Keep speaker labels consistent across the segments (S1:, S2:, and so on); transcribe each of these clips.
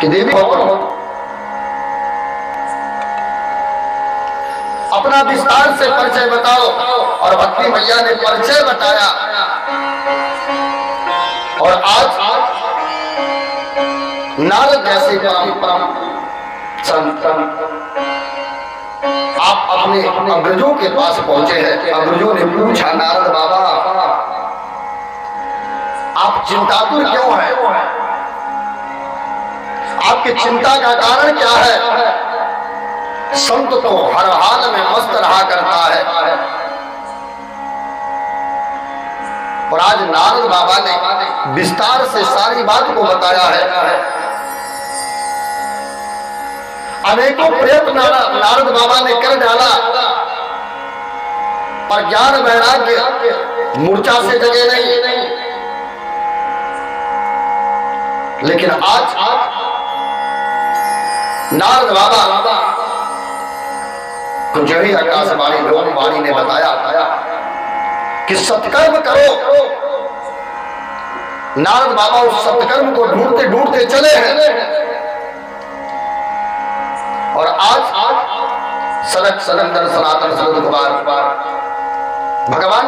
S1: कि देवी अपना विस्तार से परिचय बताओ। और भक्ति मैया ने परिचय बताया। और आज नारद जैसे परम संत आप अपने अग्रजों के पास पहुंचे हैं। अग्रजों ने पूछा, नारद बाबा आप चिंतातुर क्यों हैं? आपकी चिंता का कारण क्या है? संत तो हर हाल में मस्त रहा करता है। और आज नारद बाबा ने विस्तार से सारी बात को बताया है। अनेकों प्रयत्न नारद बाबा ने कर डाला, पर ज्ञान वैराग्य मूर्छा से जगे नहीं। लेकिन आज नारद बाबा को जो ही आकाशवाणी लोकवाणी ने बताया कि सत्कर्म करो। नारद बाबा उस सत्कर्म को ढूंढते ढूंढते चले हैं। और आज सनक सनंदन सनातन सनत कुमार भगवान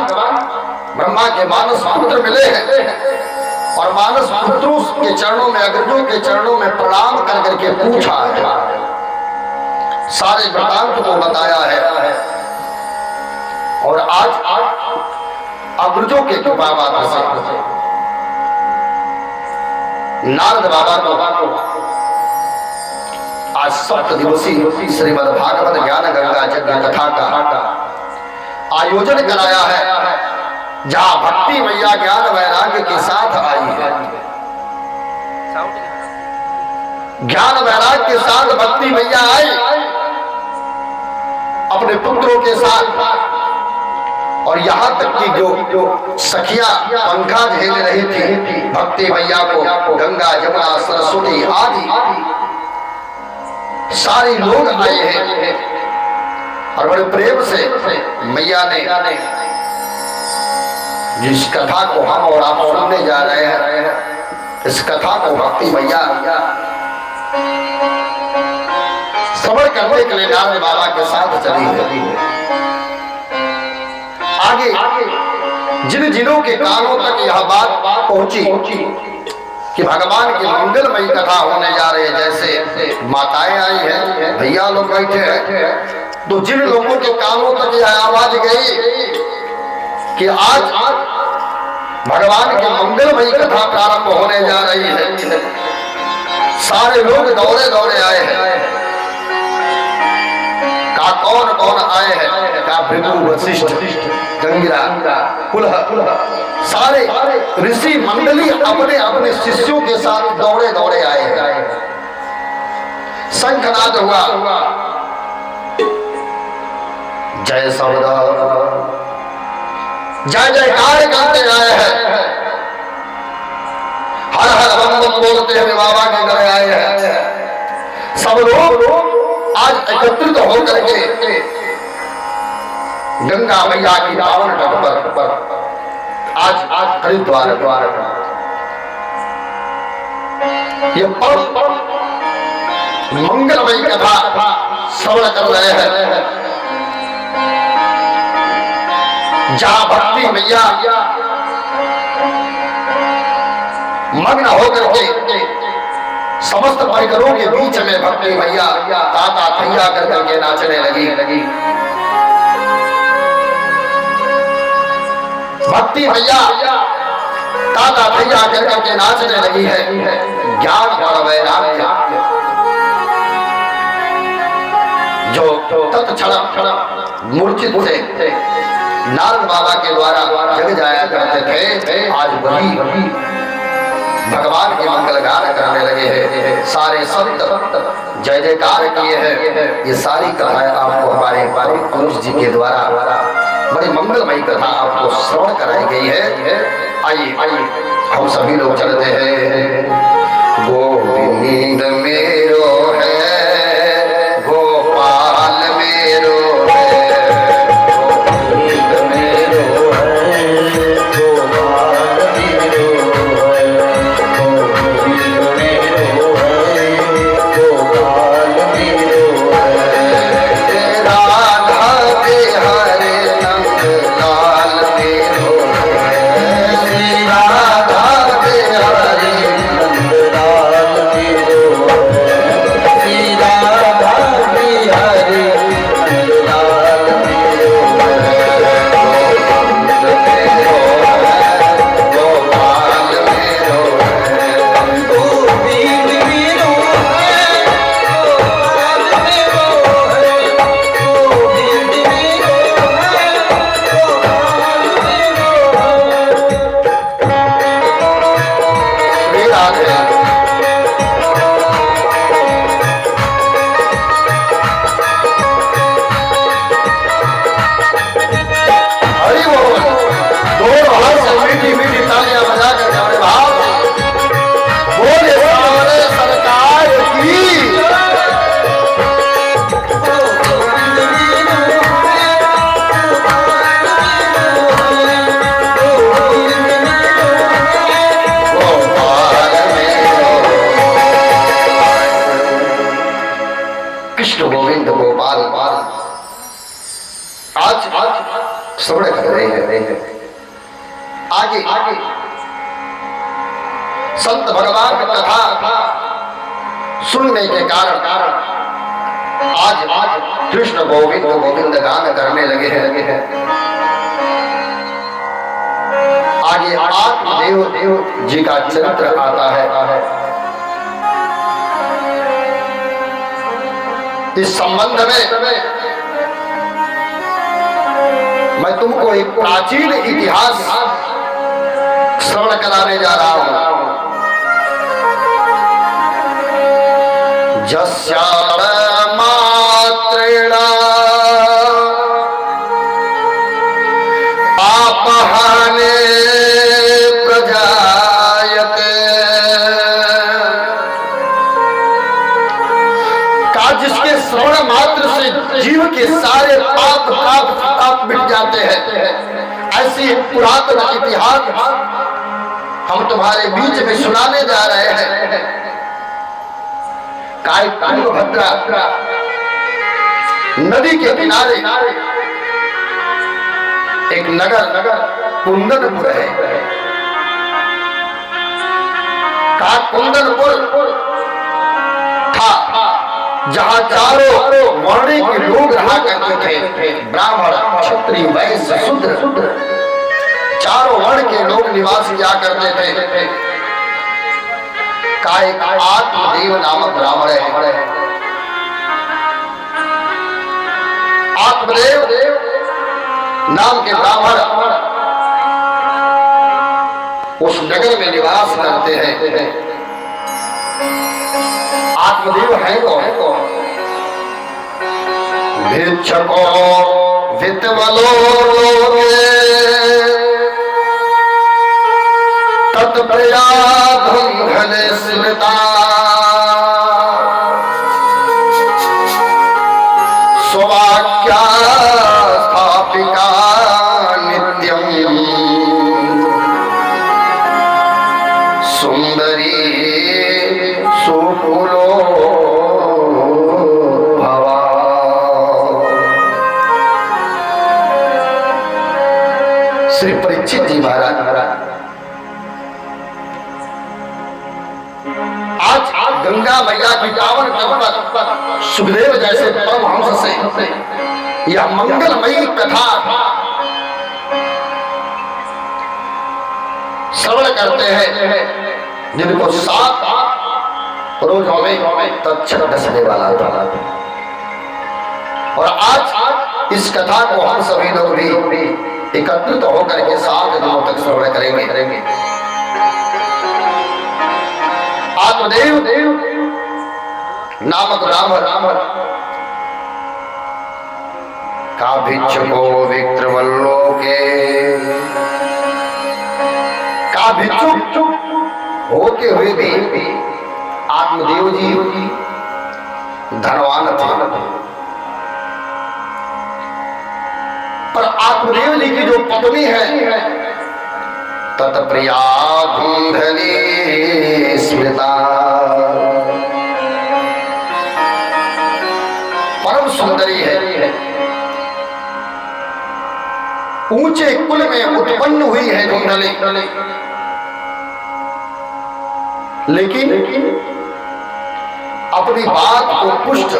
S1: ब्रह्मा के मानस पुत्र मिले हैं। और मानस पुत्रों के चरणों में, अग्रजों के चरणों में प्रणाम कर करके पूछा है, सारे वृतांत को बताया है। और आज अग्रजों के कृपा से नारद बाबा को आज 7 दिवसीय श्रीमद् भागवत ज्ञान गंगा यज्ञ कथा का आयोजन कराया है, जहां भक्ति मैया ज्ञान वैराग्य के साथ आई है। ज्ञान वैराग्य के साथ भक्ति मैया आई अपने पुत्रों के साथ। और यहाँ तक कि जो सखिया पंखा झेल रही थी भक्ति मैया को, गंगा जमुना सरस्वती आदि सारे लोग आए हैं। और बड़े प्रेम से मैया ने जिस कथा को हम और आप सुनने जा रहे हैं, इस कथा को भक्ति मैया श्रवण करने के लिए नारद बाबा के साथ चली है। आगे जिन जिनों के कानों तक यह बात पहुंची कि भगवान की मंगलमयी कथा होने जा रही है, जैसे माताएं आई हैं, भैया लोग बैठे हैं, तो जिन लोगों के कानों तक यह आवाज गई कि आज भगवान की मंगलमयी कथा प्रारंभ होने जा रही है, सारे लोग दौड़े दौड़े आए हैं। का कौन कौन आए हैं? का भृगु, वशिष्ठ, गंगिरा, पुलह, सारे ऋषि मंडली अपने अपने शिष्यों के साथ दौड़े दौड़े आए हैं। शंखनाद हुआ, जय सौदा, जय जयकार करते आए हैं, हर हर बम बम बोलते हुए बाबा के घर आए हैं। सब लोग आज एकत्रित होकर के गंगा मैया की पावन तट पर आज हरिद्वार ये मंगलमयी कथा श्रवण कर रहे हैं, जहां भक्ति मैया मग्न होकर के समस्त परिकरों के बीच में भक्ति मैया ताता थैया कर करके नाचने लगी। भक्ति मैया ताता थैया कर करके नाचने लगी है। ज्ञान और वैराग्य जो तत्क्षण मूर्छित से नारद बाबा के द्वारा जग जाया करते थे, आज वही भगवान के मंगल गान करने लगे हैं। सारे संत जय जयकार किए हैं। ये सारी कथाएं आपको हमारे पुरुष जी के द्वारा बड़ी मंगलमयी कथा आपको श्रवण कराई गई है। आइए हम सभी लोग चलते हैं। गोविंद मेरो है, गोपाल मेरो है, सुनने के कारण आज कृष्ण गोविंद गोविंद गान करने लगे हैं। आगे आत्मदेव जी का चरित्र आता है। इस संबंध में मैं तुमको एक प्राचीन इतिहास श्रवण कराने जा रहा हूं। जस्याण मात्रेण आपहाने प्रजायते, का जिसके श्रवण मात्र से जीव के सारे पाप मिट जाते हैं। ऐसी पुरातन इतिहास हम तुम्हारे बीच में सुनाने जा रहे हैं। तुंगभद्रा नदी के किनारे एक नगर कुंदनपुर है। कुंदनपुर था जहां चारों वर्ण के लोग रहा करते थे। ब्राह्मण, क्षत्रिय, वैश्य, शूद्र, चारों वर्ण के लोग निवास किया करते थे। का एक आत्मदेव नामक ब्राह्मण है। आत्मदेव नाम के ब्राह्मण उस नगर में निवास करते हैं। आत्मदेव है कौन? भिक्षको वित्तवलो तत्प्रया धन स्मृता स्ववाक्या स्थापिका नित्यम सुंदरी सुकुलो भवा। श्री परीक्षित जी महाराज आज गंगा मैया की पावन तत्पर सुखदेव जैसे परमहंस से यह मंगलमयी कथा श्रवण करते हैं, जिनको 7 रोजों में तत्क्षण दसने वाला था। और आज इस कथा को हम सभी लोग भी एकत्रित होकर के 7 दिनों तक श्रवण करेंगे। आत्मदेव नामक ब्राह्मण का भिक्षुको विक्रवल्लोके, का भिक्षुक होते हुए भी आत्मदेव जी धनवान थे। पर आत्मदेव जी की जो पत्नी है तत्प्रिया धुंधली स्मृता, परम सुंदरी है। ऊंचे कुल में उत्पन्न हुई है धुंधली, लेकिन अपनी बात को पुष्ट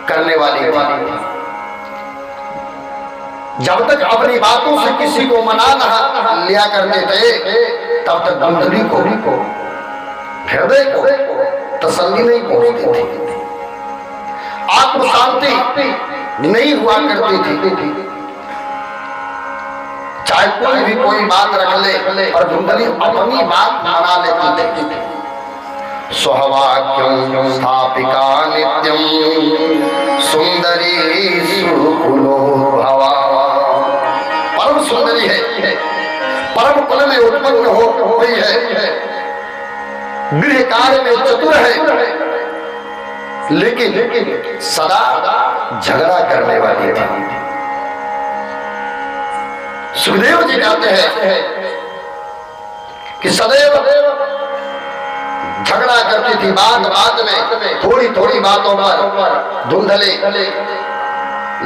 S1: करने वाली थी। जब तक अपनी बातों से किसी को मना न लिया करते थे, तब तक धुंधली को हृदय को तसल्ली नहीं पहुंचती थी, आत्म शांति नहीं हुआ करती थी। चाहे कोई भी कोई बात रख ले, और धुंधली अपनी बात मना लेती थी। स्ववाक्यं स्थापिका नित्यं सुंदरी सुकुलो भवा। परम सुंदरी है, परम कुल में उत्पन्न हो हुई है, गृह कार्य में चतुर है, लेकिन सदा झगड़ा करने वाली थी। सुखदेव जी कहते हैं कि सदैव झगड़ा करती थी, बात में थोड़ी थोड़ी बातों पर धुंधली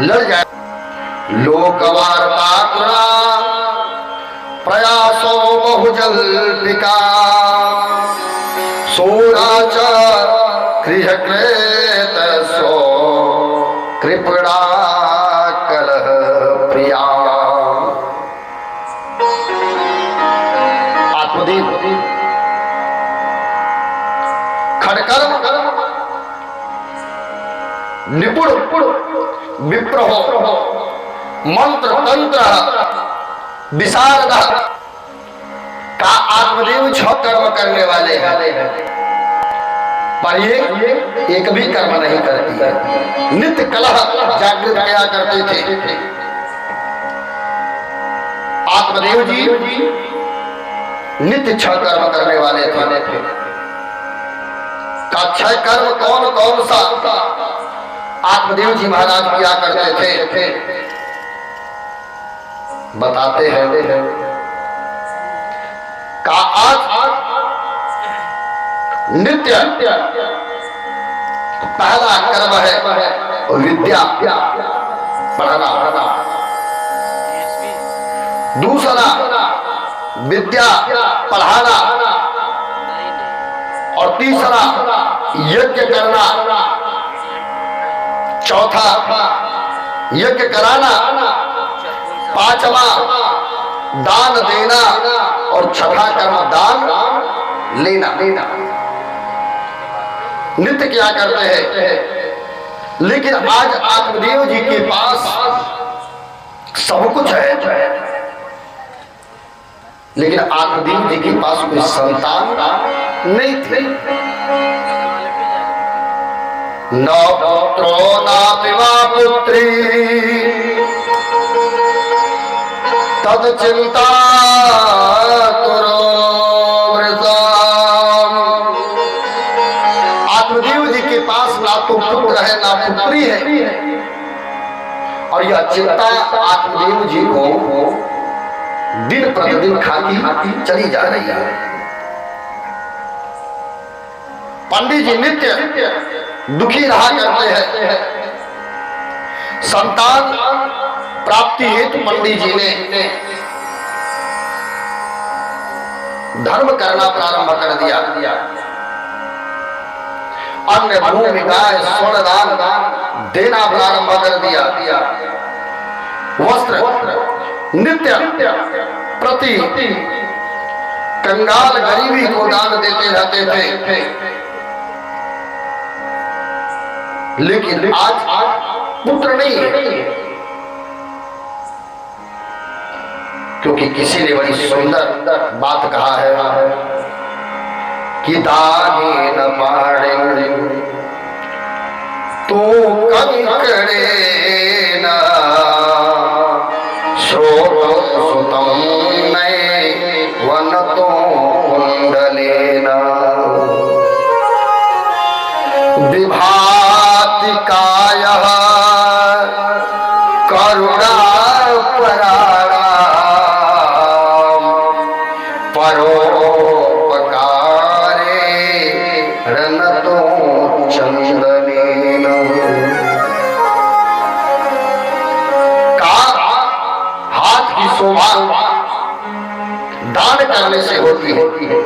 S1: लड़ जाए। लोकवार्ता प्रयासो बहुजल्पिका सोराच गृहकृत सो कृपणा कलह प्रिया। आत्मदीप खड़कर्म निपुण विप्र हो, मंत्र तंत्र विशारद का आत्मदेव 6 कर्म करने वाले हैं, पर ये एक भी कर्म नहीं करती है। नित्य कलह जागृत किया करते थे। आत्मदेव जी नित्य 6 कर्म करने वाले थे। का 6 कर्म कौन कौन सा आत्मदेव जी महाराज किया करते थे, बताते हैं। का आज नित्य पहला कर्म है विद्या पढ़ना, दूसरा विद्या पढ़ाना, और तीसरा यज्ञ करना, चौथा यज्ञ कराना, पांचवा दान देना, और छठा कर्म दान लेना। नित्य क्या करते हैं, लेकिन आज आत्मदेव जी के पास सब कुछ है, लेकिन आत्मदेव जी के पास कोई संतान नहीं थे। न पुत्रो न पिवा पुत्री तद चिंता ना तो पुत्र है ना पुत्री है, और यह चिंता आत्मदेव जी को दिन प्रतिदिन खाती चली जा रही है। पंडित जी नित्य दुखी रहा करते हैं। संतान प्राप्ति हेतु पंडित जी ने धर्म करना प्रारंभ कर दिया। अन्य भूमि गाय स्वर्ण दान देना प्रारंभ कर दिया। वस्त्र नित्य प्रति कंगाल गरीबी को दान देते रहते थे। लेकिन आज पुत्र नहीं है, क्योंकि किसी ने बड़ी सुंदर बात कहा है कि दाने न पाड़े तू कंकड़े न श्रोतो सुतम नये वन तो कुंडले न विभाति कायः करुणा परारा दान करने से होती है।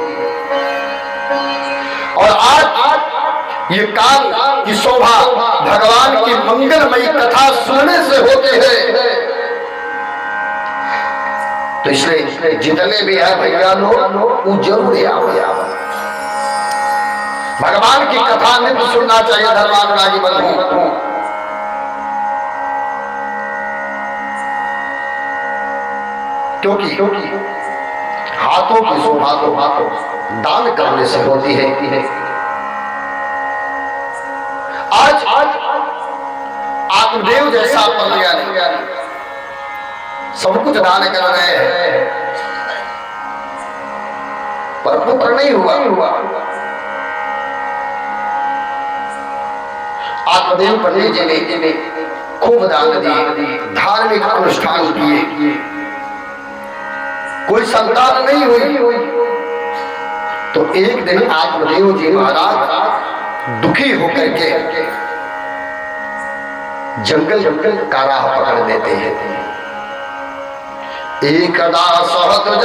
S1: और आज ये काम की शोभा भगवान की मंगलमयी कथा सुनने से होती है। तो इसलिए जितने भी है भैया लोग वो जरूर आओ। भगवान की कथा नित्य सुनना चाहिए धर्मानुरागी बंधु। क्योंकि हाथों की शोभा तो दान करने से होती है। आज आत्मदेव जैसा परम ज्ञानी सब कुछ दान कर रहे हैं, पर पुत्र नहीं हुआ। आत्मदेव पंडित जी ने खूब दान दिए, धार्मिक अनुष्ठान किए, कोई संतान नहीं हुई। तो एक दिन आत्मदेव जी महाराज दुखी होकर के जंगल का राह पकड़ देते हैं। एकदा सहतुज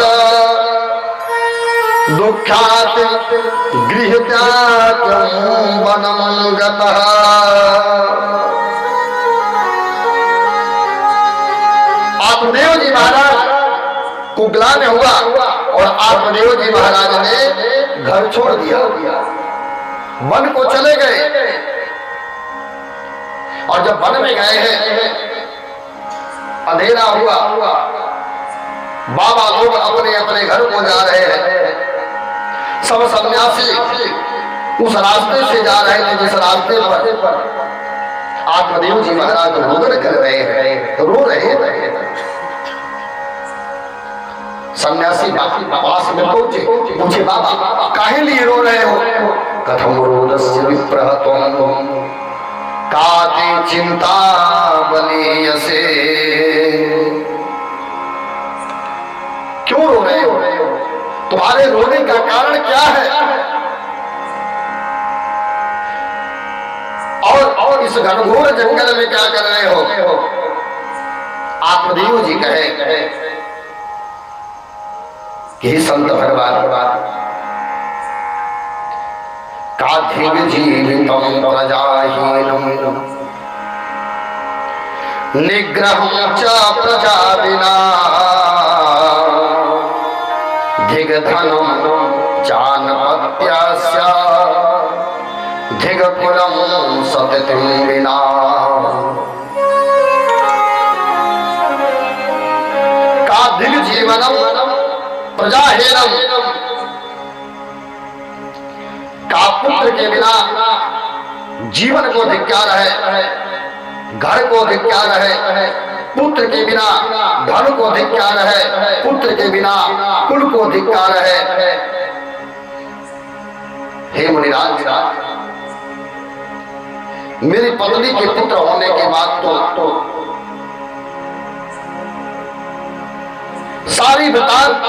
S1: दुःखात् गृहत्यागं वनं गतः। आत्मदेव जी महाराज को ग्लानि हुआ और आत्मदेव जी महाराज ने घर छोड़ दिया, वन को चले गए। और जब वन में गए हैं, अंधेरा हुआ, बाबा लोग अपने अपने घर को जा रहे हैं। सब सन्यासी उस रास्ते से जा रहे थे जिस रास्ते पर आत्मदेव जी महाराज रोदन कर रहे हैं, रो रहे हैं। सन्यासी पास में पहुंचे, पूछे बाबा काहे लिए रो रहे हो? कथम रोदस्य विप्रः त्वं काते चिंता बलीयसे। क्यों रो रहे हो? तुम्हारे रोने का कारण क्या है? और इस घनघोर जंगल में क्या कर रहे हो? आत्मदेव जी कहे कि संत भगवान काधिक जीवितम प्रजाहीनम निग्रहं च प्रजा विना धिग धनम चानपत्यस्य धिग कुलम सततिं विना। काधिक जीवनम प्रजाहीनम, का पुत्र के बिना जीवन को धिक्कार है, घर को धिक्कार है, पुत्र के बिना धन को धिक्कार है, पुत्र के बिना कुल को धिक्कार है। हे मुनिराज, मेरी पत्नी के पुत्र होने के बाद तो सारी वृतांत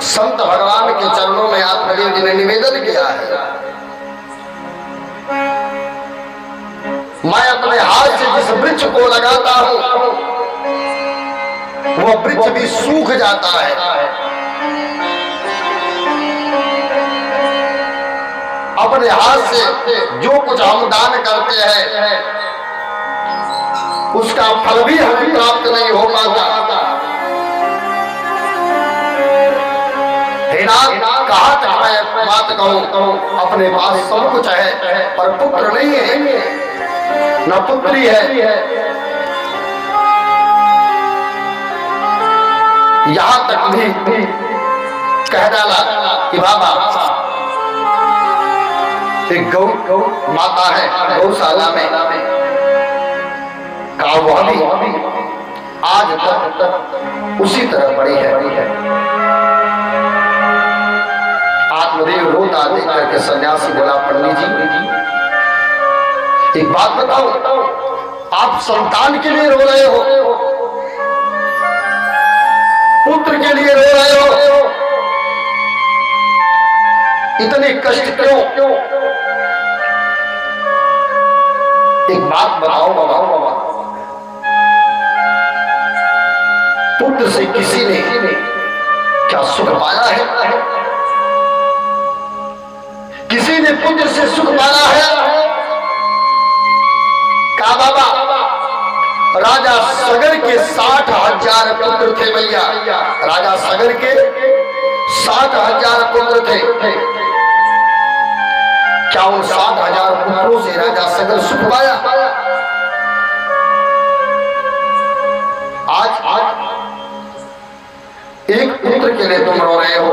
S1: संत भगवान के चरणों में आत्मदेव जी ने निवेदन किया है। मैं अपने हाथ से जिस वृक्ष को लगाता हूं वो वृक्ष भी सूख जाता है। अपने हाथ से जो कुछ हम दान करते हैं उसका फल भी हमें प्राप्त नहीं हो पाता। कहा तक मैं बात कहूं, अपने पास सब कुछ है पर पुत्र नहीं है, न पुत्री है। यहां तक भी कह डाला कि बाबा एक गौ माता है गौशाला में, का वह भी आज तक उसी तरह पड़ी है। आत्मदेव रोता देख करके सन्यासी बोला, पंडित जी एक बात बताओ, आप संतान के लिए रो रहे हो, पुत्र के लिए रो रहे हो, इतने कष्ट क्यों? एक बात बताओ बाबा, पुत्र से किसी ने क्या सुख पाया है? किसी ने पुत्र से सुख पाया है? कहा बाबा राजा सगर के 60,000 पुत्र थे भैया, राजा सगर के 60,000 पुत्र थे। क्या उन 60,000 पुत्रों से राजा सगर सुख पाया? आज एक पुत्र के लिए तुम रो रहे हो,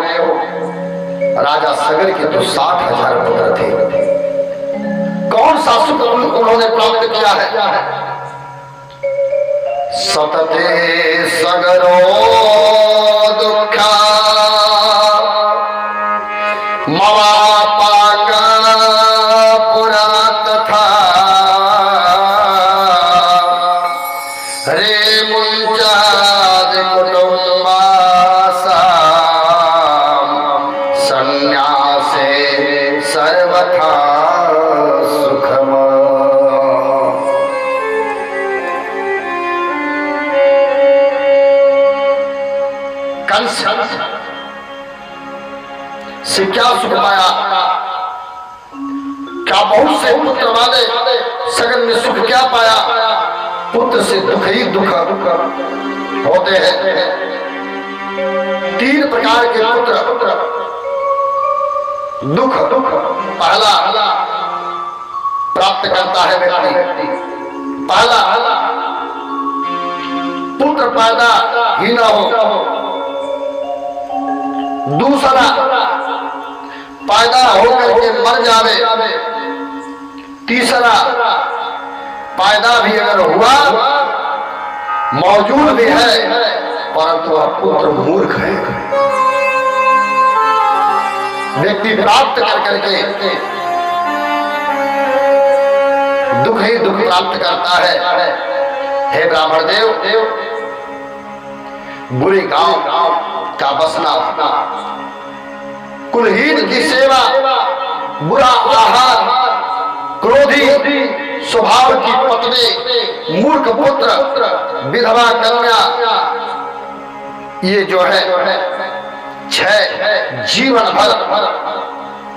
S1: राजा सगर के तो 60,000 पुत्र थे। कौन सा सुख उन्होंने प्राप्त किया है? सतते सगरो दुखा मवापाका पुरा तथा रे मुंचाद कुटुंबासा सन्यासे सर्वथा सुखम। कंस से क्या सुख पाया? क्या बहुत से पुत्र वाले सगन में सुख क्या पाया? पुत्र से दुख ही दुख होते हैं। 3 प्रकार के पुत्र दुख पहला प्राप्त करता है व्यक्ति। पहला पुत्र पैदा ही ना हो। दूसरा पैदा होकर के मर जावे। तीसरा पैदा भी अगर हुआ मौजूद भी है परंतु वह पुत्र मूर्ख है। व्यक्ति प्राप्त कर करके दुख ही दुख प्राप्त करता है। हे ब्राह्मण देव, बुरे गांव का बसना, कुलहीन की सेवा, बुरा आहार, क्रोधी स्वभाव की पत्नी, मूर्ख पुत्र, विधवा कन्या, ये जो है 6 जीवन भर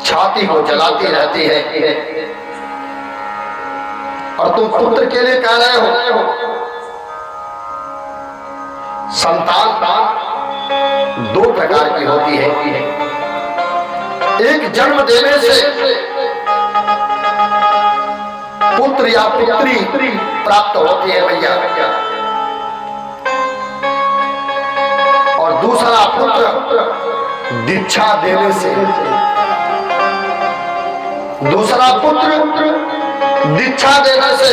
S1: छाती को जलाती रहती है। और तुम पुत्र के लिए कह रहे हो। संतान 2 प्रकार की होती है। एक जन्म देने से पुत्र या पुत्री प्राप्त होती है भैया, और दूसरा पुत्र दीक्षा देने से। दूसरा पुत्र दीक्षा देने से।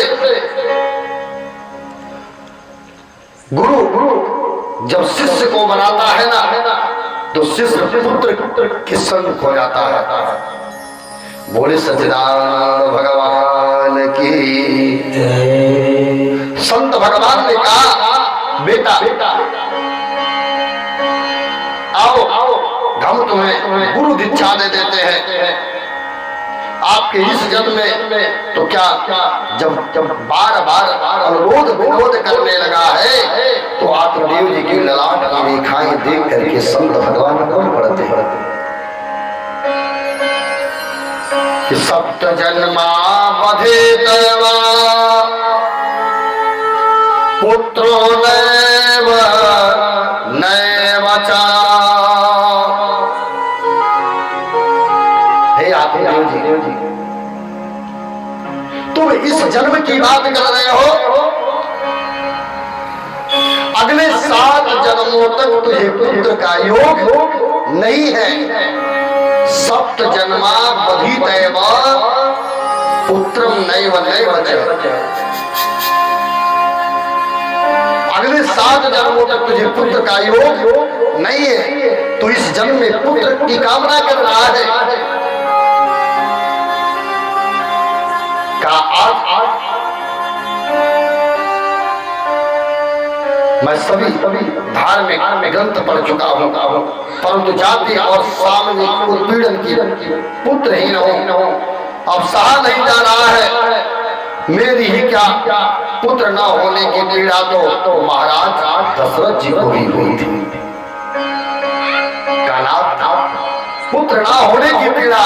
S1: गुरु जब शिष्य को बनाता है ना तो शिष्य पुत्र के संग हो जाता है। बोले सच्चिदानंद भगवान की। संत भगवान ने कहा बेटा आओ हम तुम्हें गुरु दीक्षा दे देते हैं। आपके इस जन्म में तो क्या जब बार अनुरोध विरोध करने लगा है तो आत्मदेव जी की ललाट की रेखाएं देख करके संत भगवान कौन पढ़ते हैं कि सप्त जन्मा बधित पुत्रो नैव चा। हे आत्मदेव जी, तुम इस जन्म की बात कर रहे हो, अगले 7 जन्मों तक तुझे पुत्र का योग नहीं है। सप्त जन्मा बधित पुत्रम नैव च। अगले 7 जन्मों तक तुझे पुत्र का योग नहीं है। तो इस जन्म में पुत्र की कामना कर रहा है। का मैं सभी धार्मिक ग्रंथ पढ़ चुका हूं, परंतु जाति और सामाजिक उत्पीड़न की पुत्रहीन हूं। अब सहा नहीं जा रहा है। मेरी ही क्या पुत्र न होने की पीड़ा तो महाराज दशरथ जी को भी हुई थी। पुत्र न होने की पीड़ा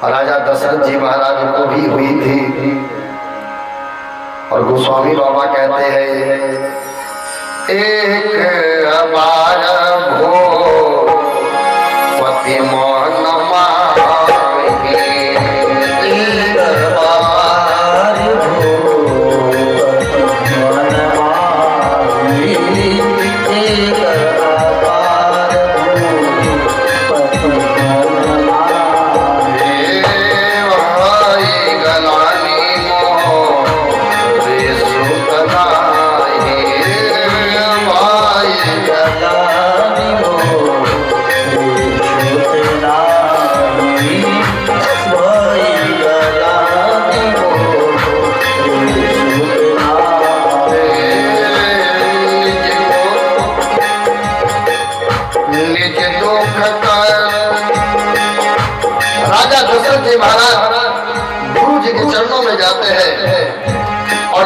S1: राजा दशरथ जी महाराज को भी हुई थी। और गोस्वामी बाबा कहते हैं एक बार भो पति मोहन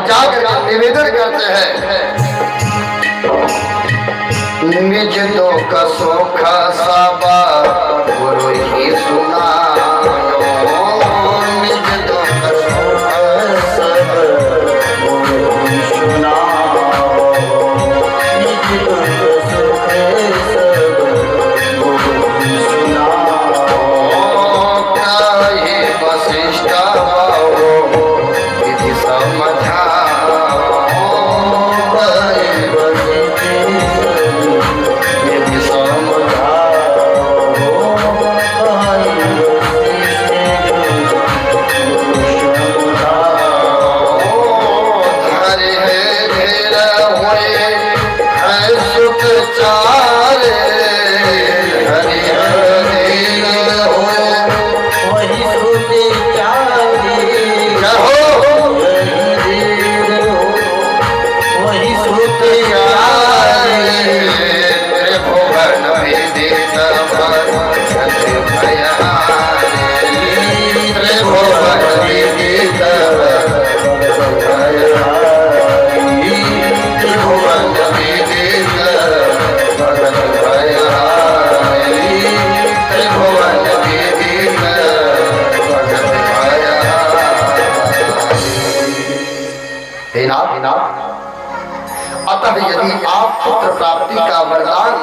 S1: जाकर निवेदन करते हैं निज दुख सुख सब गुरु ही सुनायो, निज दुख सुख सब गुरु ही सुनायो, निज दुख सुख सब गुरु ही सुनायो। कहे वशिष्ठ बाबू विधि समझाओ, कहे वशिष्ठ विधि समझाओ, कहे धरे है धीर हुए है सुख चारे, हरि धीर हुए वही सुख चारे, वही सुख चारे, त्रिभुवन विदित भगत भयहारी, त्रिभुवन विदित भगत भयहारी, त्रिभुवन विदित भगत भयहारी, त्रिभुवन विदित भगत भयहारी। हे नाथ, अतः यदि आप पुत्र प्राप्ति का वरदान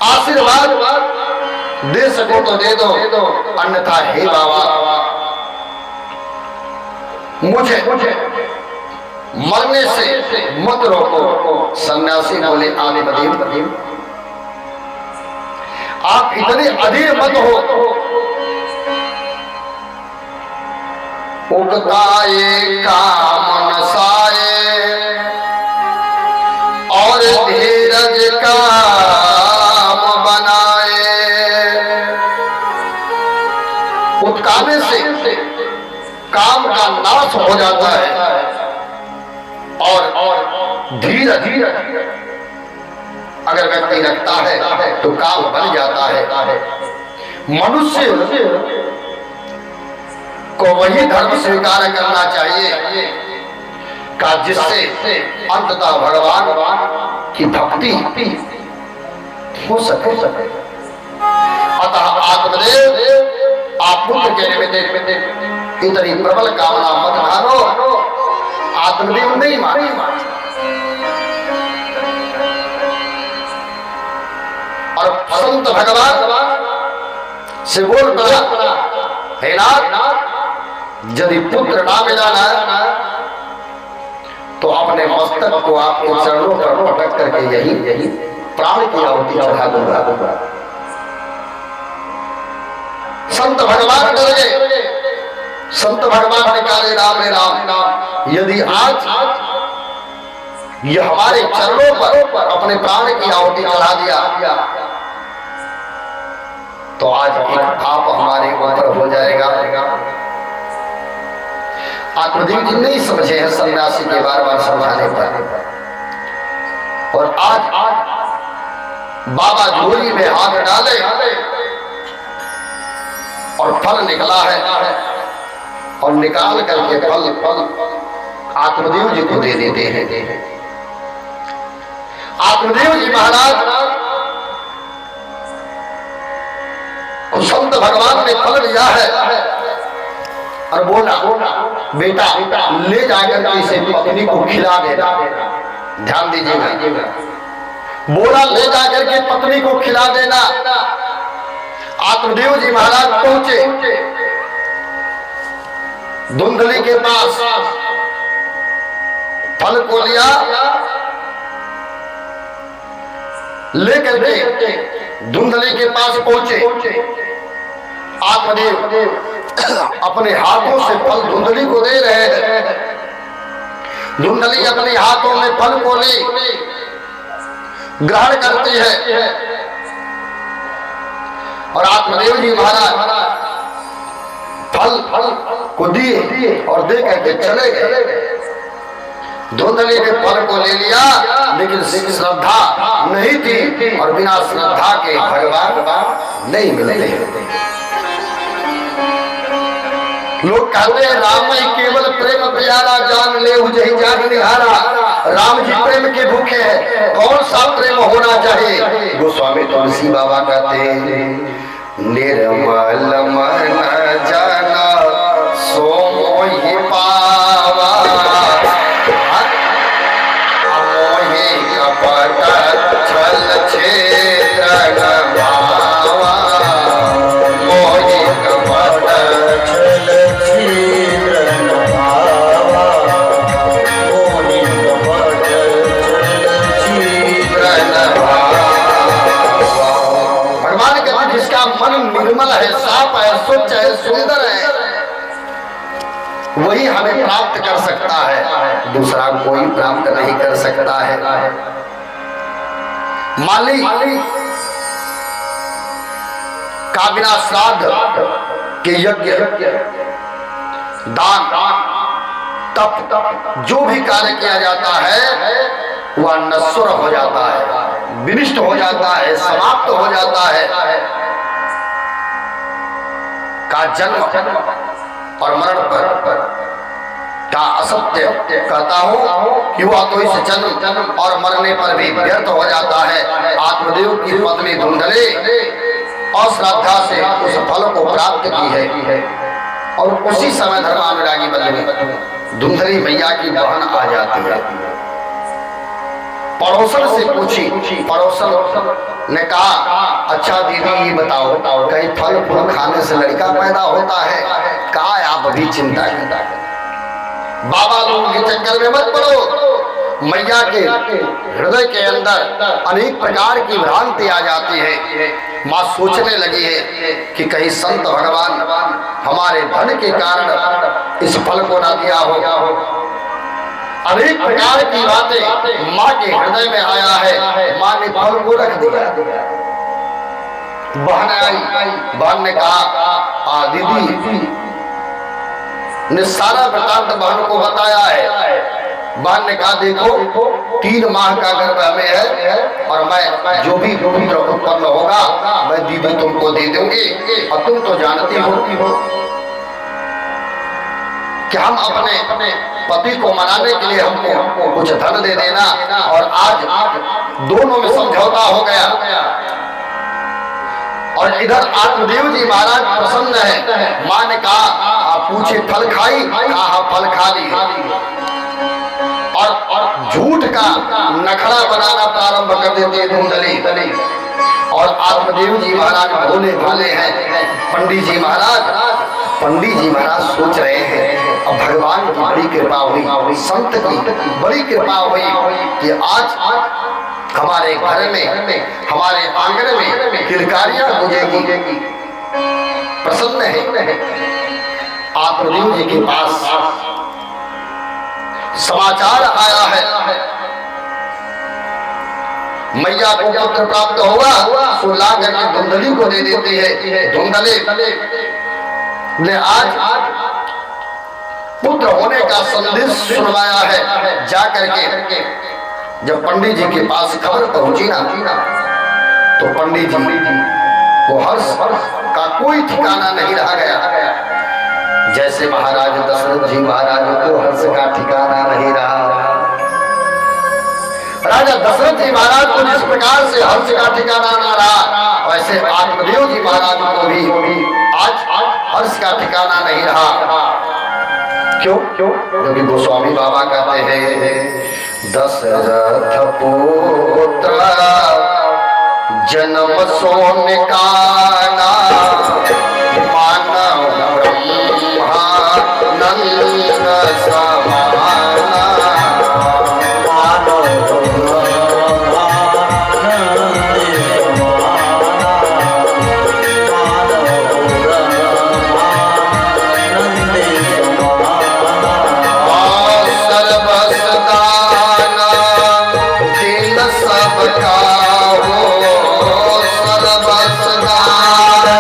S1: आशीर्वाद दे सको तो दे दो, अन्यथा हे बाबा मुझे मरने से मत रोको। सन्यासी बोले आने बदीम, आप इतने अधीर मत हो। उगताए काम नसाए और धीरज काम बनाए, उत्काने से काम का नाश हो जाता है और धीरज अगर व्यक्ति रखता है तो काम बन जाता है। मनुष्य को वही धर्म स्वीकार करना चाहिए का जिससे अंततः भगवान की भक्ति हो सके। अतः आत्मदेव आप पुत्र के निमित्त इतनी प्रबल कामना मत मानो, आत्मदेव नहीं माने। और संत भगवान से बोल पड़ा, हे नाथ, यदि पुत्र ना मिला ना तो अपने मस्तक को आपके चरणों पर पटक करके यही प्राण की आहुति चढ़ा दूंगा। संत भगवान डर गए, संत भगवान निकाले राम राम, यदि आज यह हमारे चरणों पर अपने प्राण की आहुति चढ़ा दिया तो आज एक पाप हमारे ऊपर हो जाएगा। आत्मदेव जी नहीं समझे हैं सन्यासी के बार समझाने पर, और आज बाबा झोली में हाथ डाले और फल निकला है, और निकाल करके फल आत्मदेव जी को दे देते हैं। आत्मदेव जी महाराज संत भगवान ने फल लिया है और बोला, बेटा ले जाकर के इसे पत्नी को खिला देना। ध्यान दीजिएगा, बोला ले जाकर के पत्नी को खिला देना। आत्मदेव जी महाराज पहुंचे धुंधली के पास, फल को लिया, लेकर के धुंधली के पास पहुंचे। आत्मदेव अपने हाथों से फल धुंधली को दे रहे हैं। धुंधली अपने हाथों में फल को ली, ग्रहण करती है, और आत्मदेव जी महाराज फल को दिए और दे करके चले गए। धुंधली ने फल को ले लिया, लेकिन श्रद्धा नहीं थी, और बिना श्रद्धा के भगवान नहीं मिलते। लोग कहते हैं राम ही केवल प्रेम प्यारा, जान ले जही जान निहारा। राम जी प्रेम के भूखे हैं, कौन सा प्रेम होना चाहिए? गोस्वामी तुलसी बाबा कहते हैं निर्मल मन जाना सो मोहि पावा, मोहि कपट छल छेद भावा, मोहि कपट छल छेद भावा, मोहि कपट छल छेद भावा। भगवान कहते जिसका मन निर्मल है, साफ है, स्वच्छ है, सुंदर है, वही हमें प्राप्त कर सकता है, दूसरा कोई प्राप्त नहीं कर सकता है। माली का बिना श्राद्ध के यज्ञ, दान, तप, जो भी कार्य किया जाता है वह नश्वर हो जाता है, विनिष्ट हो जाता है, समाप्त हो जाता है। का जन्म और मरण पर का असत्य कहता हूं कि वह तो इस जन्म और मरने पर भी व्यर्थ हो जाता है। आत्मदेव की पत्नी धुंधले अश्रद्धा से उस फल को प्राप्त की है और उसी समय धर्मानुरागी बल्लभी धुंधली मैया की बहन आ जाती है। पड़ोसन से पूछी, पड़ोसन ने कहा अच्छा दीदी ये बताओ कहीं फल फूल खाने से लड़का पैदा होता है? कहा आप अभी चिंता करता है, बाबा लोगों के चक्कर में मत पड़ो। मैया के हृदय के अंदर अनेक प्रकार की भ्रांति आ जाती है। माँ सोचने लगी है कि कहीं संत भगवान हमारे धन के कारण इस फल को ना दिया हो। अनेक प्रकार की बातें माँ के हृदय में आया है। माँ ने फल को रख दिया। बहन आई, बहन ने कहा दीदी ने सारा वृतांत बहन को बताया है। बहन ने कहा देखो 3 माह का गर्भ हमें है और मैं जो भी पुत्र उत्पन्न होगा मैं दीदी तुमको दे दूंगी। और तुम तो जानती हो कि हम अपने पति को मनाने के लिए हमको कुछ धन दे देना, और आज दोनों में समझौता हो गया। और इधर आत्मदेव जी महाराज प्रसन्न है। माँ ने कहा आप पूछे फल खाई? कहा फल खा ली। और झूठ का नखरा बनाना प्रारंभ कर देते हैं धुंधली। और आत्मदेव जी महाराज भोले भाले हैं। पंडित जी महाराज सोच रहे हैं अब भगवान की बड़ी कृपा हुई, संत की बड़ी कृपा हुई कि आज हमारे घर में, हमारे आंगन में किलकारियां गूंजेगी। प्रसन्न है। आत्मदेव जी के पास समाचार आया है मैया को पुत्र प्राप्त होगा, सो ला करके धुंधली को दे देती है। धुंधले ने आज पुत्र होने का संदेश सुनवाया है। जा करके जब पंडित जी के पास खबर पहुंची ना, तो पंडित जी को हर्ष का कोई ठिकाना नहीं रह गया। जैसे महाराज दशरथ जी महाराज को हर्ष का ठिकाना नहीं रहा, राजा दशरथ जी महाराज को जिस प्रकार से हर्ष का ठिकाना ना रहा, वैसे आत्मदेव जी महाराज को भी आज हर्ष का ठिकाना नहीं रहा। क्यों? क्योंकि गोस्वामी बाबा कहते हैं दशरथ पुत्र जन्म सोने काना, मानव ब्रह्मा नंद समाना, मानव ब्रह्मा नंद समाना, मानव ब्रह्मा नंद समाना, सर्वसदाना दिन सबका हो, सर्वसदाना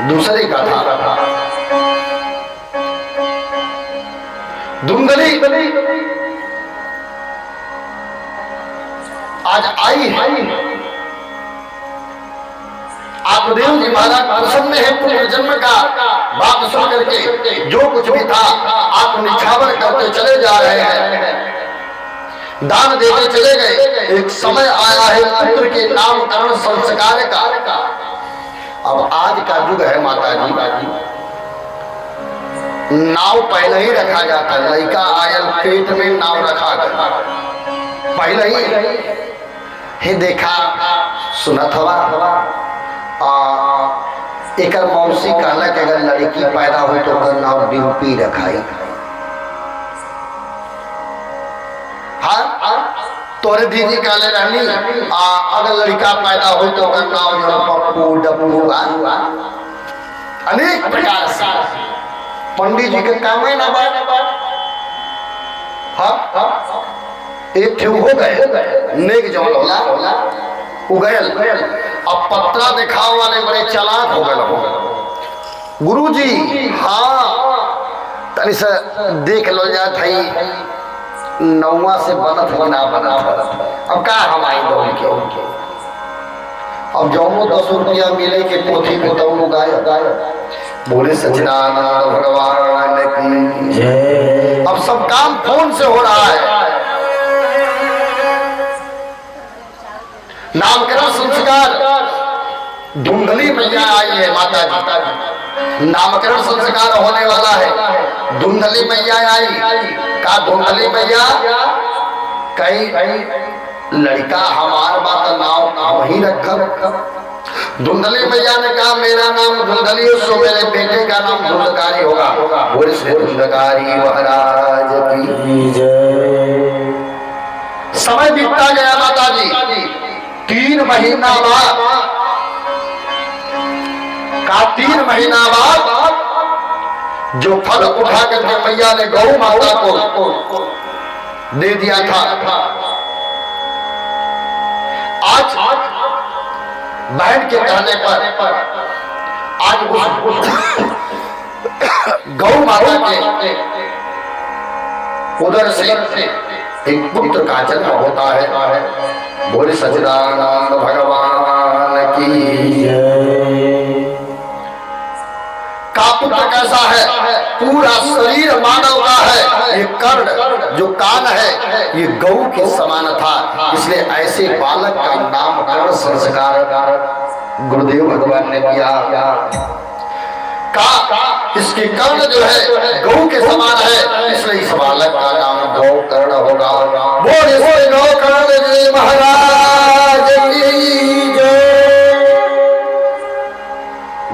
S1: दूसरे का था धुंधली आज आई है। आत्मदेव जी महाराज प्रसन्न है पूर्व जन्म का बात सुन करके जो कुछ भी था आत्मनिछावर करते चले जा रहे हैं, दान देते चले गए। एक समय आया है पुत्र के नामकरण संस्कार का। अब आज का युग है माता जी, नाव पहले ही रखा जाता है। लड़का आयल पेट में नाव रखा गया पहले ही हे देखा सुनत हवा। एक मौसी कहला कि अगर लड़की पैदा हो तो कर नाम ड्यूटी रखाई। हाँ तोरे दीदी कहले रहनी अगर लड़का पैदा हो तो कर नाम जो पप्पू डप्पू अनेक प्रकार से पंडित जी के काम है ना बात। हाँ एक थे हो गए नेक जौन होला उगल। अब पत्रा दिखाओ वाले बड़े चालाक हो गए गुरुजी। हाँ तनी से देख लो जा थई नौवा से बनत हो ना बनत। अब का हम आई दो के अब जौनो 10 रुपया मिले के पोथी को तौनो गाय बोले सच्चिदानंद भगवान की जय। अब सब काम फोन से हो रहा है। नामकरण संस्कार धुंधली मैया आई है माता जी, नामकरण संस्कार होने वाला है। धुंधली मैया आई का धुंधली मैया कहीं लड़का हमार बात नाव वही रखा। धुंधली मैया ने कहा मेरा नाम धुंधली सो मेरे बेटे का नाम धुंधकारी होगा। बोले श्री धुंधकारी महाराज की जय। समय बीतता गया माता जी। 3 महीना बाद का 3 महीना बाद जो फल उठा करके मैया ने गौ माता को दे दिया था, आज बहन के कहने पर आज गौ माता के उधर से एक पुत्र का जन्म होता है। बोले सच्चिदानंद भगवान की का पुत्र कैसा है? पूरा शरीर मानव का है, ये कर्ण जो कान है ये गौ के समान था। इसलिए ऐसे बालक का नामकरण संस्कार गुरुदेव भगवान ने किया। इसके कर्ण जो है गौ के समान है, इसलिए इस बालक का नाम गौ कर्ण होगा। बोले बोले गौ कर्ण जी महाराज की जय।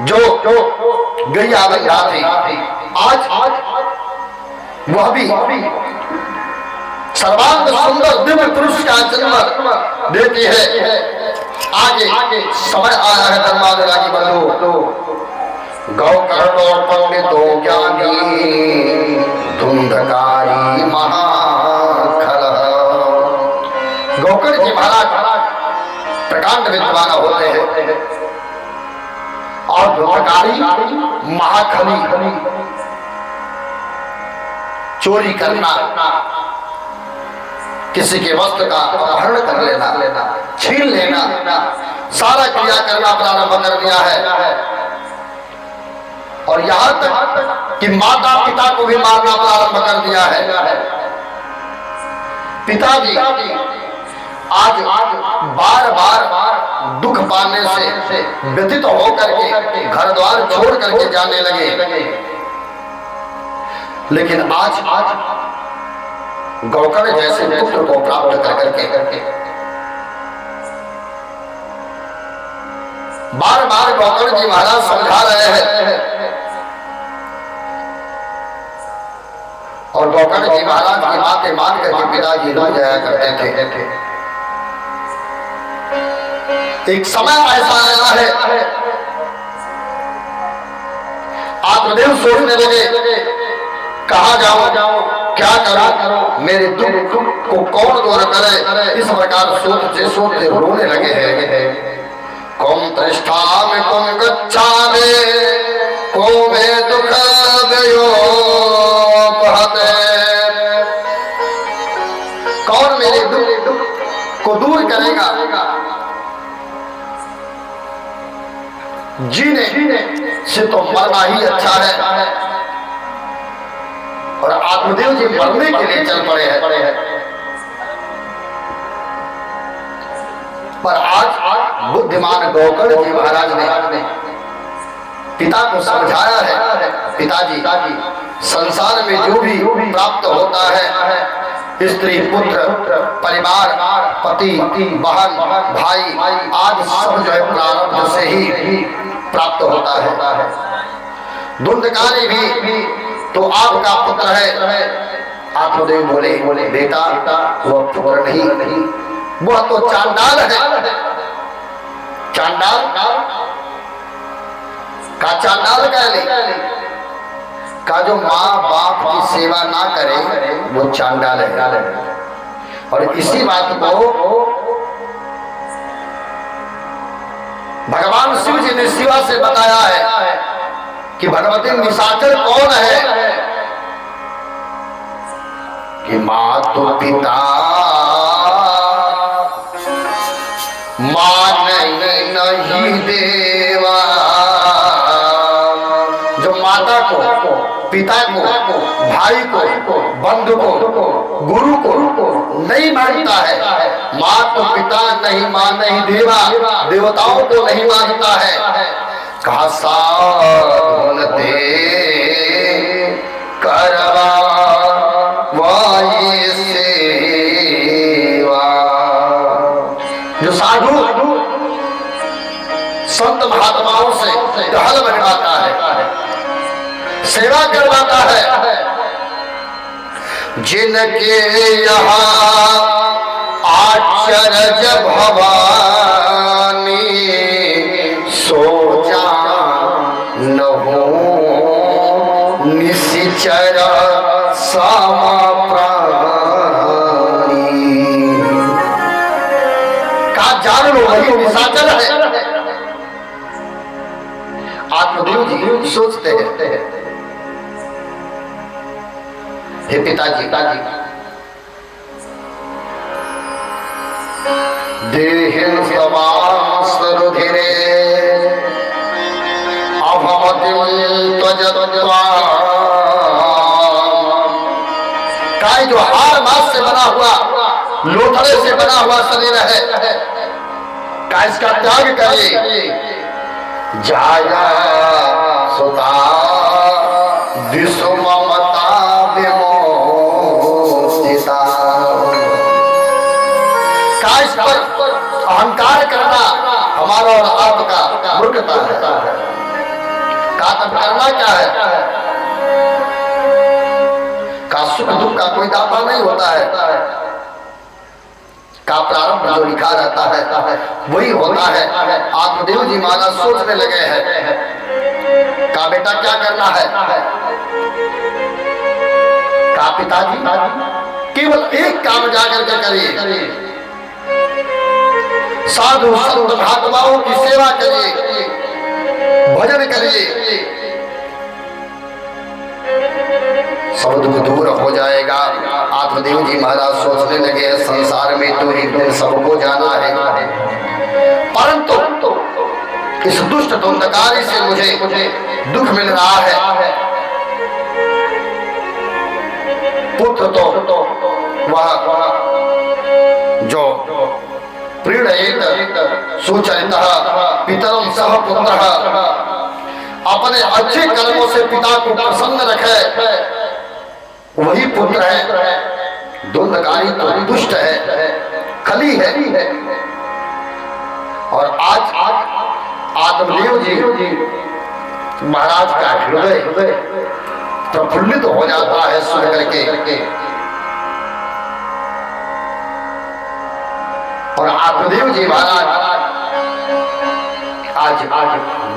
S1: जो गैया बंधा थी आज वह भी सर्वांग सुंदर दिव्य पुरुष का जन्म देती है। आगे समय आया है धर्माधरा की बंधु गौ कर्ण पंडितो ज्ञानी धुंधकारी महाखल। गौकर्ण जी महाराज प्रकांड विद्वान होते हैं और धुंधकारी महाखली चोरी करना, किसी के वस्त्र का अपहरण कर लेना, छीन लेना, सारा क्रिया करना प्रारंभ कर दिया है। और यहाँ तक कि माता पिता को भी मारना प्रारंभ कर दिया है। पिताजी आज बार बार दुख पाने से व्यथित होकर के घर द्वार छोड़ करके जाने लगे। लेकिन आज गौकर्ण जैसे पुत्र को प्राप्त कर करके बार बार गौकर्ण जी महाराज समझा रहे हैं और गौकर्ण जी महाराज की बातें मान करके पिताजी रो जाया करते थे। एक समय ऐसा आया है आत्मदेव सोचने लगे कहा जाओ क्या करो, मेरे दुख को कौन दूर करे। इस प्रकार सोचते सोचते रोने लगे हैं। कौन त्रिष्ठा में कौन गच्छामि जीने से तो मरना ही अच्छा है। और आत्मदेव जी मरने के लिए चल पड़े हैं। पर आज बुद्धिमान गोकर्ण जी महाराज ने पिता को समझाया है, पिताजी संसार में जो भी प्राप्त होता है, स्त्री पुत्र परिवार पति बहन भाई आज सब जो है प्रारब्ध से ही प्राप्त होता है। धुंधकारी भी तो आपका पुत्र है। आत्मदेव बोले बेटा वह पुत्र नहीं, वह तो चांडाल है। चांडाल का चांडाल का जो माँ बाप की सेवा ना करे वो चांडाल है। और इसी बात को भगवान शिव जी ने शिवा से बताया है कि भगवती निशाचर कौन है, कि माँ तो पिता मान नहीं देवा। जो माता को पिता को भाई को बंधु को गुरु को नहीं मानता है, माँ तो पिता नहीं मान नहीं देवा, देवताओं को नहीं मानता है, कहा साधुन दे करवा वाई सेवा। जो साधु संत महात्माओं से टहल बनवाता है, सेवा करवाता है, जिनके यहाँ आचरज भवानी सोचा न हो निश्चर समा प्राणी। का जान लो वही निशाचर है। आत्मदेव जी सोचते हैं, हे पिताजी देहिन समासरुधिरे अभवतिं त्वजत्वा। काय जो हार मास से बना हुआ लोथड़े से बना हुआ शरीर है, का इसका त्याग करिए। जाया सुता विश्व ममता विमोचिता। का इस पर अहंकार करना हमारा और आपका मूर्खता है। का तब करना क्या है, का सुख दुख का कोई दाता नहीं होता है, का प्रारंभ जो लिखा रहता है वही होता है। आत्मदेव जी महाराज सोचने लगे हैं, का बेटा क्या करना है, का पिताजी केवल एक काम जाकर के करिए, साधु संत महात्माओं की सेवा करिए, भजन करिए, सब दुख दूर हो जाएगा। आत्मदेव जी महाराज सोचने लगे संसार में तो एक दिन सबको जाना है, परंतु इस दुष्ट धुंधकारी से मुझे दुख मिल रहा है। पुत्र तो वह जो प्रीणयेत सुचरितः पितरं सह पुत्रः, अपने अच्छे कर्मों से पिता को प्रसन्न रखे, वही पुत्र है। धुंधकारी तो दुष्ट है, खली है। और आज आत्मदेव जी महाराज का हृदय प्रफुल्लित हो जाता है सुन करके। और आत्मदेव जी महाराज आज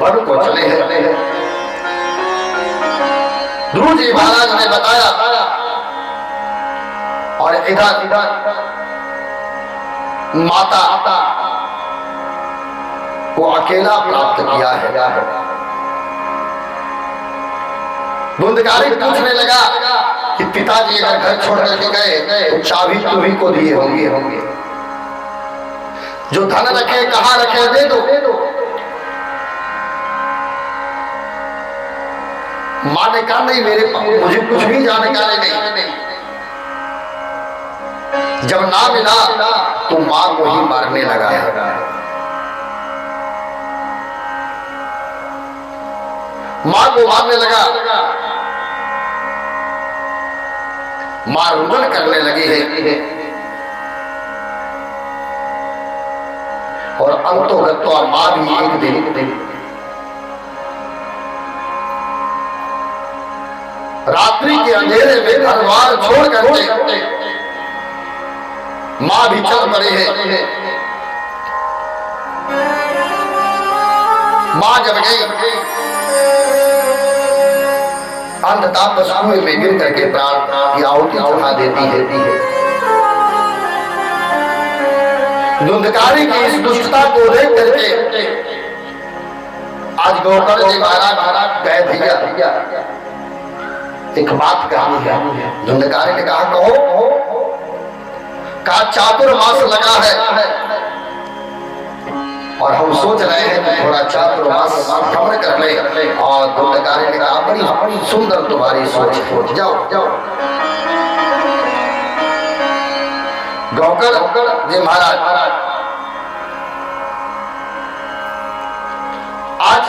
S1: वन को चले हैं। ध्रुव जी महाराज ने बताया और इधर माता को अकेला प्राप्त किया है। धुंधकारी पूछने लगा कि पिताजी अगर घर छोड़ करके गए तो चाबी तुम्हीं को दिए होंगे, जो धन रखे कहाँ रखे दे दो। माँ ने कहा नहीं, मुझे कुछ भी जानकारी नहीं। जब ना मिला तो माँ को ही मारने लगा है। माँ को मारने लगा, माँ रुदन करने लगी है और अंतोगत्वा माँ भी एक दिन रात्रि के अंधेरे में घर द्वार छोड़ करके माँ भी चल पड़ी है। माँ जब गई अंधता पशुओं में गिर करके प्राण की आहुति चढ़ा देती है। धुंधकारी की इस दुष्टता को देख करके आज गौकर्ण जी महाराज कह भैया एक बात कहनी है। धुंधकारी ने कहा कहो। कहा चातुर्मास लगा है और हम सोच रहे हैं कि थोड़ा चातुर्मास भ्रमण कर ले। और धुंधकारी ने कहा बड़ी सुंदर तुम्हारी सोच, जाओ जाओ। गौकर्ण जी महाराज आज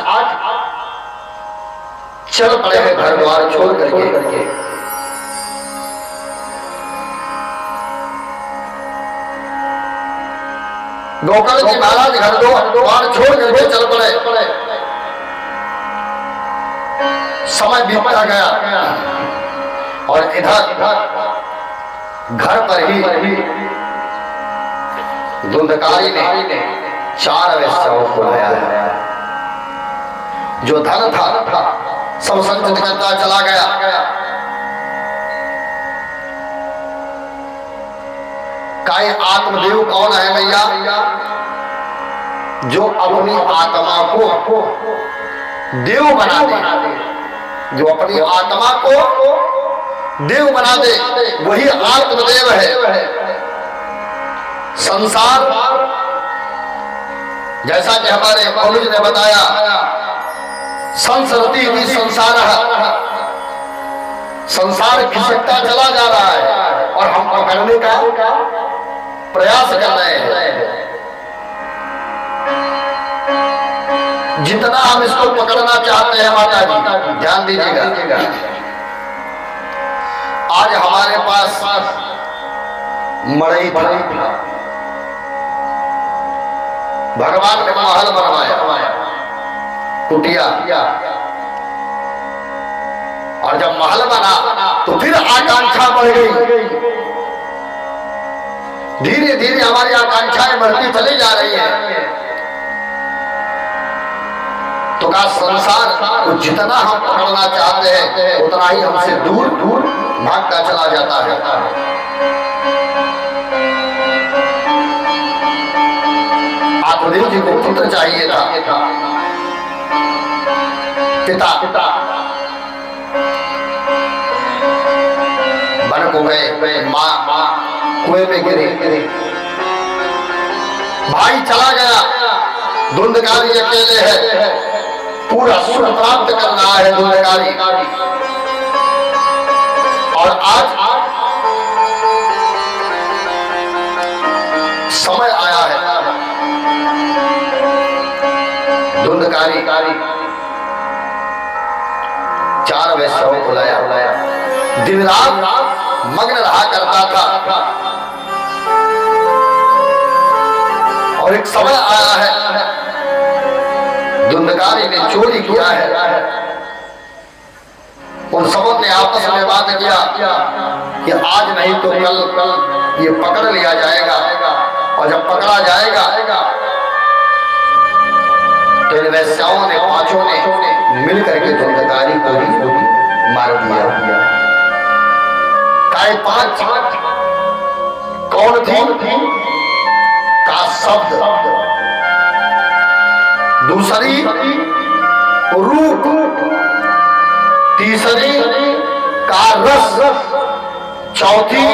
S1: चल पड़े हैं घर द्वार छोड़ करके। गौकर्ण जी महाराज घर द्वार छोड़ करके चल पड़े। समय बीतता गया और इधर घर पर ही धुंधकारी ने 4 वेश्याओं को लाया है। जो धन था सब संचित करता चला गया। काय आत्मदेव कौन है भैया? जो अपनी आत्मा को देव बना दे, जो अपनी आत्मा को देव बना दे वही आत्मदेव है। संसार जैसा कि हमारे अनुज ने बताया, संसरती की संसार खिसकता चला जा रहा है और हम पकड़ने का प्रयास कर रहे हैं। जितना हम इसको पकड़ना चाहते हैं माता जी ध्यान दीजिएगा। आज हमारे पास मड़ई था, भगवान ने महल बनवाया, कुटिया, और जब महल बना तो फिर आकांक्षा बढ़ गई। धीरे धीरे हमारी आकांक्षाएं बढ़ती चली जा रही है। तो का संसार को जितना हम पकड़ना चाहते हैं उतना ही हमसे दूर दूर भागता चला जाता है। आत्मदेव जी को पुत्र चाहिए था, पिता बन को गए, माँ कुएं में गिरी, भाई चला गया, धुंधकारी अकेले है, पूरा सुख प्राप्त कर रहा है धुंधकारी। और आज समय आया है, धुंधकारी 4 वेश्याओं को लाया, दिन रात मग्न रहा करता था। और एक समय आया है, धुंधकारी ने चोरी किया है। उन सबों ने आपस में बात किया कि आज नहीं तो कल ये पकड़ लिया जाएगा, और जब पकड़ा जाएगा तो इन वेश्याओं ने 5 ने मिलकर के धुंधकारी को भी मार दिया। काय 5 कौन थी? का शब्द, दूसरी रूप, तीसरी का रस, चौथी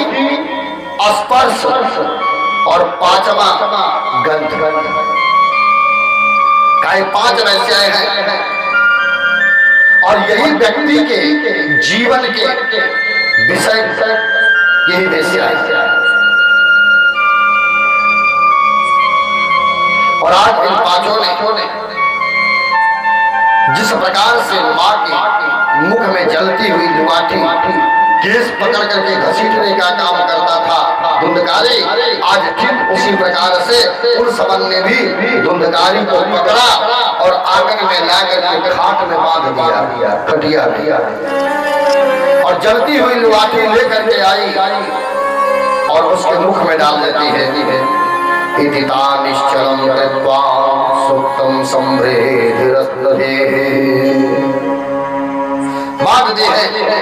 S1: स्पर्श और 5वां गंध। काय 5 वेश्याएं हैं और यही व्यक्ति के जीवन के विषय यही वेश्या है। और आज इन पांचों ने जिस प्रकार से मां के मुख में जलती हुई लुआठी केस पकड़ करके घसीटने का काम करता था धुंधकारी, आज ठीक उसी प्रकार से उन सबन ने भी धुंधकारी को पकड़ा और आंगन में लाकर के खाट में बांध दिया, खटिया दिया और जलती हुई लुआठी लेकर के आई और उसके मुख में डाल देती है। इतिता निश्चलम कृत्वा सुप्तम संभ्रेधिरत्नहे, बांध दी है।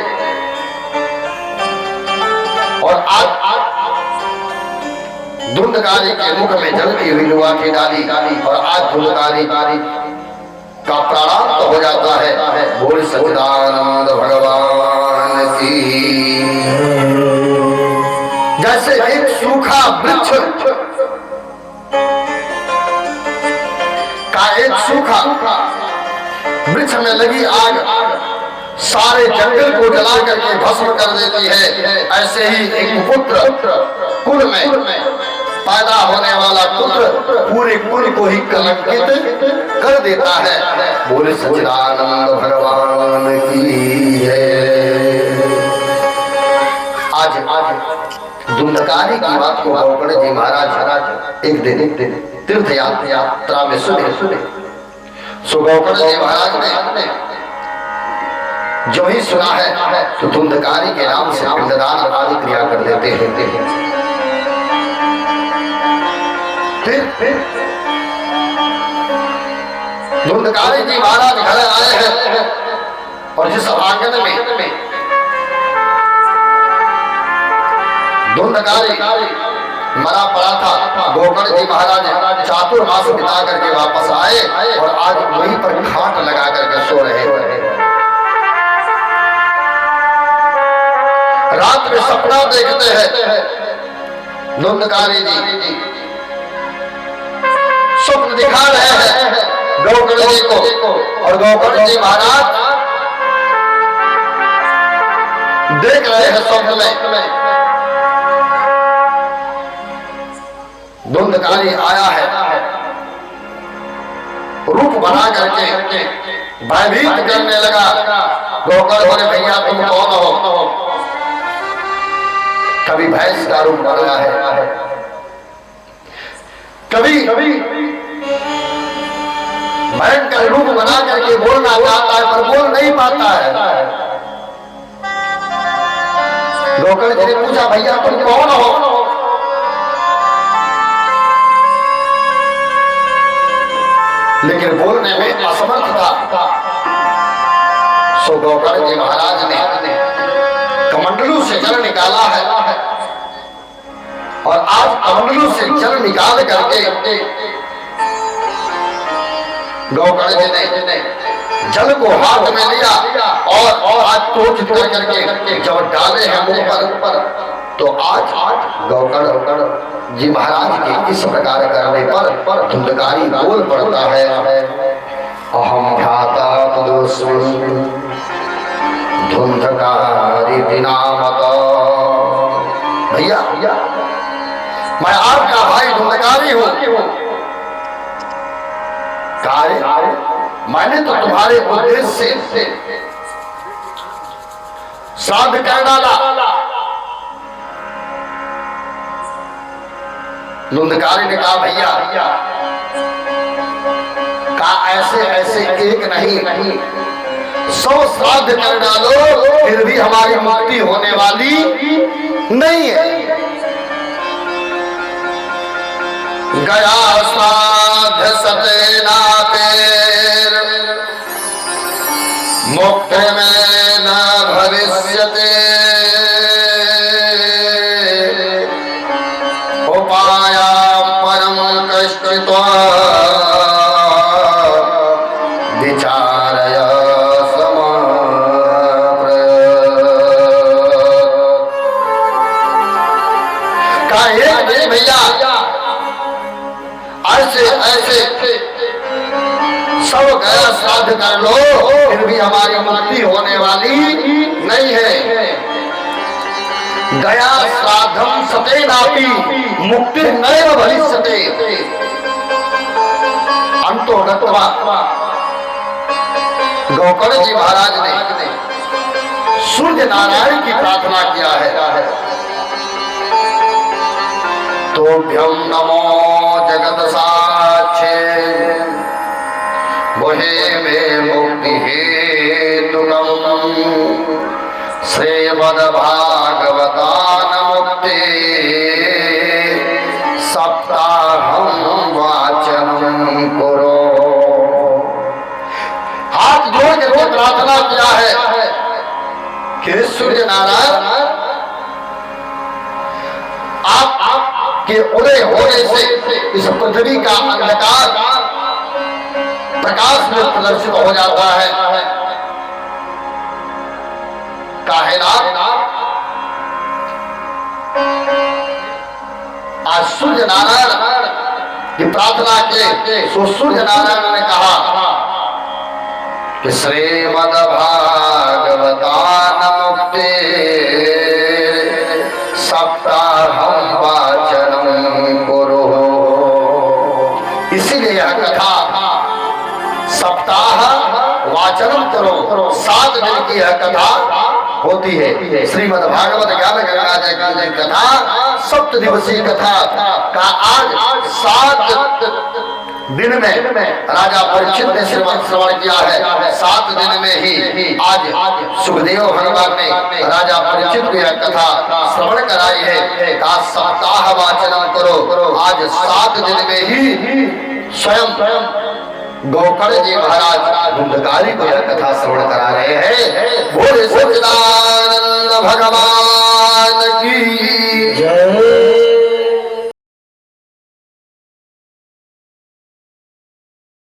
S1: और आज धुंधकारी के मुख में जलती हुई लुआठी डाली और आज धुंधकारी का प्राणांत हो जाता है। बोल सच्चिदानंद भगवान की। जैसे एक सूखा वृक्ष का एक सूखा वृक्ष में लगी आग सारे जंगल को जला करके भस्म कर देती है, ऐसे ही एक पुत्र कुल में पैदा होने वाला पुत्र पूरे कुल को ही कलंकित कर देता है। बोले सच्चिदानंद भगवान की जय। आज धुंधकारी की बात को गौकर्ण जी महाराज एक दिन तीर्थ यात्रा में सुने। सो गौकर्ण जी महाराज ने जो ही सुना है तो धुंधकारी के नाम से पिंडदान आदि क्रिया कर देते हैं। फिर धुंधकारी जी महाराज घर आए हैं और जिस आंगन में धुंधकारी मरा पड़ा था गौकर्ण जी महाराज चातुर्मास बिता करके वापस आए और आज वहीं पर खाट लगा करके सो रहे हैं। रात में सपना देखते हैं धुंधकारी जी, स्वप्न दिखा रहे हैं गौकर्ण जी को और गौकर्ण जी महाराज देख रहे हैं स्वप्न में धुंधकारी आया है, रूप बना करके भयभीत करने लगा। गौकर्ण बोले भैया तुम कौन हो? कभी भैंस का रूप बनाया है, कभी भयंकर रूप बना करके बोलना चाहता है पर बोल नहीं पाता है। गौकर्ण जी ने पूछा भैया तुम कौन हो? लेकिन बोलने में असमर्थ था। सो गौकर्ण जी महाराज ने कमंडलू से जल निकाला है और आज कमंडलू से जल निकाल करके गौकर्ण जी ने जल को हाथ में लिया और आज टोच कर करके जब डाले हैं मुंह पर तो आज गौकर्ण जी महाराज के इस प्रकार करने पर धुंधकारी बोल पड़ता है अहम भ्राता धुंधकारी नामत। भैया मैं आपका भाई धुंधकारी हूं। कार्य मैंने तो तुम्हारे उद्देश्य से श्राद्ध कर डाला। धुंधकारी ने कहा भैया का ऐसे एक नहीं 100 श्राद्ध कर डालो फिर भी हमारी मुक्ति होने वाली नहीं है। गया श्राद्ध सतेना पेर मुक्त में न भविष्यते उपाया परम कष्टित्वा विचारय भैया ऐसे सब गया श्राद्ध कर लो, फिर भी हमारी मुक्ति होने वाली नहीं है। गया श्राद्धम सतेनापि मुक्ति नैव भविष्यते। अंतो गत्वा गोकर्ण जी महाराज ने सूर्य नारायण की प्रार्थना किया है। तोभ्यं नमो जगत साक्षे वहे में मुक्ति हेतुकम् श्रीमद् भागवतान मुक्ति सप्ताहं वाचनं कुरु। हाथ जोड़ के प्रार्थना किया है कि सूर्य नारायण आप के उदय होने से इस पृथ्वी का अंधकार प्रकाश में प्रदर्शित हो जाता है। आज सूर्य नारायण की प्रार्थना के सो सूर्य नारायण ने कहा कि श्रीमद् भागवतान मुक्ति सप्ताहं वाचनं कुरु। इसीलिए यह कथा सप्ताह वाचनं करो, 7 दिन की यह कथा होती है। श्रीमद् भागवत ज्ञान गंगा जय की कथा 7 दिवसीय कथा का आज 7 दिन में राजा परीक्षित ने श्रवण किया है। 7 दिन में ही आज सुखदेव भगवान ने राजा परीक्षित को यह कथा श्रवण कराई है। का सप्ताह वाचन करो, आज 7 दिन में ही स्वयं गोकर्ण जी महाराज गुंडकारी को यह कथा श्रवण करा रहे हैं। बोले सच्चिदानंद भगवान